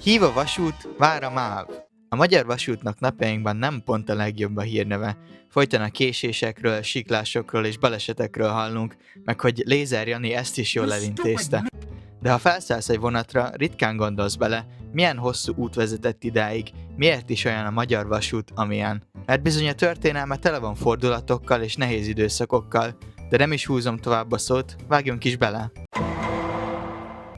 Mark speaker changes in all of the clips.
Speaker 1: Hív a vasút, vár a MÁV. A magyar vasútnak napjainkban nem pont a legjobb a hírneve. Folyton a késésekről, siklásokról és balesetekről hallunk, meg hogy Lézer Jani ezt is jól elintézte. De ha felszállsz egy vonatra, ritkán gondolsz bele, milyen hosszú út vezetett idáig, miért is olyan a magyar vasút, amilyen. Mert bizony a történelme tele van fordulatokkal és nehéz időszakokkal, de nem is húzom tovább a szót, vágjunk is bele.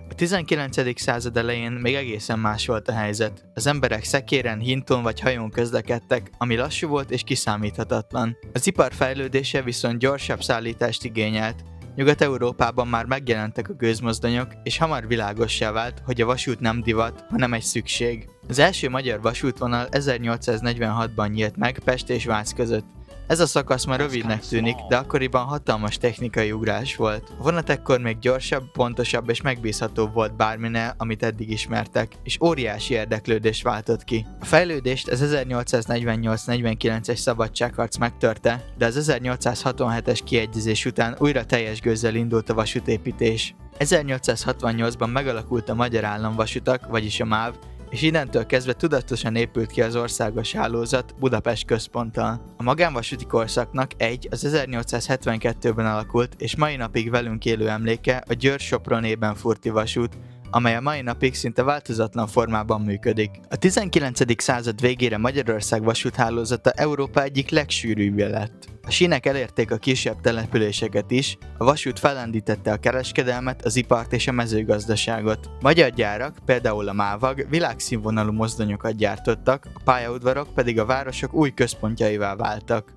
Speaker 1: A 19. század elején még egészen más volt a helyzet. Az emberek szekéren, hinton vagy hajón közlekedtek, ami lassú volt és kiszámíthatatlan. Az ipar fejlődése viszont gyorsabb szállítást igényelt. Nyugat-Európában már megjelentek a gőzmozdonyok, és hamar világossá vált, hogy a vasút nem divat, hanem egy szükség. Az első magyar vasútvonal 1846-ban nyílt meg Pest és Vác között. Ez a szakasz már rövidnek tűnik, de akkoriban hatalmas technikai ugrás volt. A vonat ekkor még gyorsabb, pontosabb és megbízhatóbb volt bárminél, amit eddig ismertek, és óriási érdeklődés váltott ki. A fejlődést az 1848-49-es szabadságharc megtörte, de az 1867-es kiegyezés után újra teljes gőzzel indult a vasútépítés. 1868-ban megalakult a Magyar Államvasutak, vagyis a MÁV, és innentől kezdve tudatosan épült ki az országos hálózat Budapest központtal. A magánvasúti korszaknak az 1872-ben alakult, és mai napig velünk élő emléke a Győr-Sopron Furti vasút, amely a mai napig szinte változatlan formában működik. A 19. század végére Magyarország vasúthálózata Európa egyik legsűrűbbje lett. A sínek elérték a kisebb településeket is, a vasút fellendítette a kereskedelmet, az ipart és a mezőgazdaságot. Magyar gyárak, például a Mávag világszínvonalú mozdonyokat gyártottak, a pályaudvarok pedig a városok új központjaivá váltak.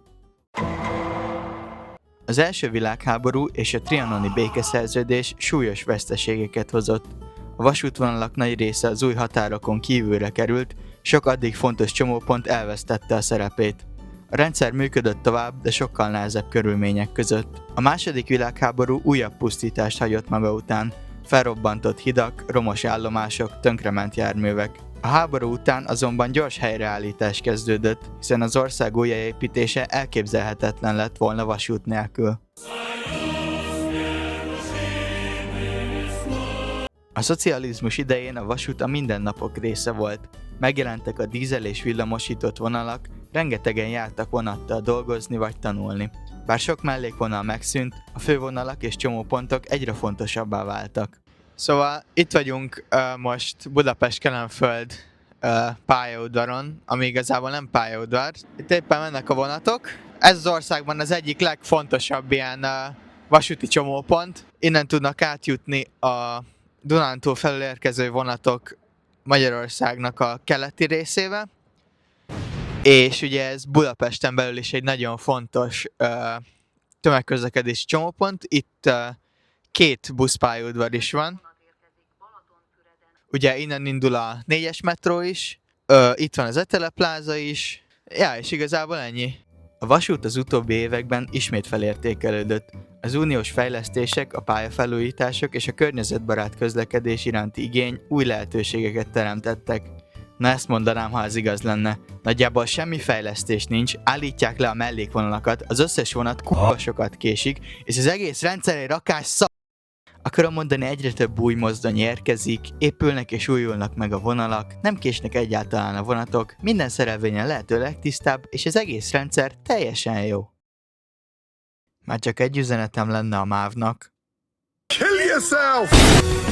Speaker 1: Az első világháború és a trianoni békeszerződés súlyos veszteségeket hozott. A vasútvonalak nagy része az új határokon kívülre került, sok addig fontos csomópont elvesztette a szerepét. A rendszer működött tovább, de sokkal nehezebb körülmények között. A második világháború újabb pusztítást hagyott maga után. Felrobbantott hidak, romos állomások, tönkrement járművek. A háború után azonban gyors helyreállítás kezdődött, hiszen az ország újjáépítése elképzelhetetlen lett volna vasút nélkül. A szocializmus idején a vasút a mindennapok része volt. Megjelentek a dízel és villamosított vonalak, rengetegen jártak vonattal dolgozni vagy tanulni. Bár sok mellékvonal megszűnt, a fővonalak és csomópontok egyre fontosabbá váltak. Szóval itt vagyunk most Budapest-Kelenföld pályaudvaron, ami igazából nem pályaudvar. Itt éppen mennek a vonatok. Ez az országban az egyik legfontosabb ilyen vasúti csomópont. Innen tudnak átjutni a Dunántúl felül érkező vonatok Magyarországnak a keleti részébe, és ugye ez Budapesten belül is egy nagyon fontos tömegközlekedési csomópont. Itt két buszpályaudvar is van. Ugye innen indul a 4-es metró is, itt van az Etele pláza is, és igazából ennyi. A vasút az utóbbi években ismét felértékelődött. Az uniós fejlesztések, a pályafelújítások és a környezetbarát közlekedés iránti igény új lehetőségeket teremtettek. Na ezt mondanám, ha ez igaz lenne. Nagyjából semmi fejlesztés nincs, állítják le a mellékvonalakat, az összes vonat sokat késik, és az egész rendszer egy rakás Akarom mondani, egyre több új mozdony érkezik, épülnek és újulnak meg a vonalak, nem késnek egyáltalán a vonatok, minden szerelvényen lehető legtisztább, és az egész rendszer teljesen jó. Már csak egy üzenetem lenne a MÁV-nak.
Speaker 2: Kill yourself!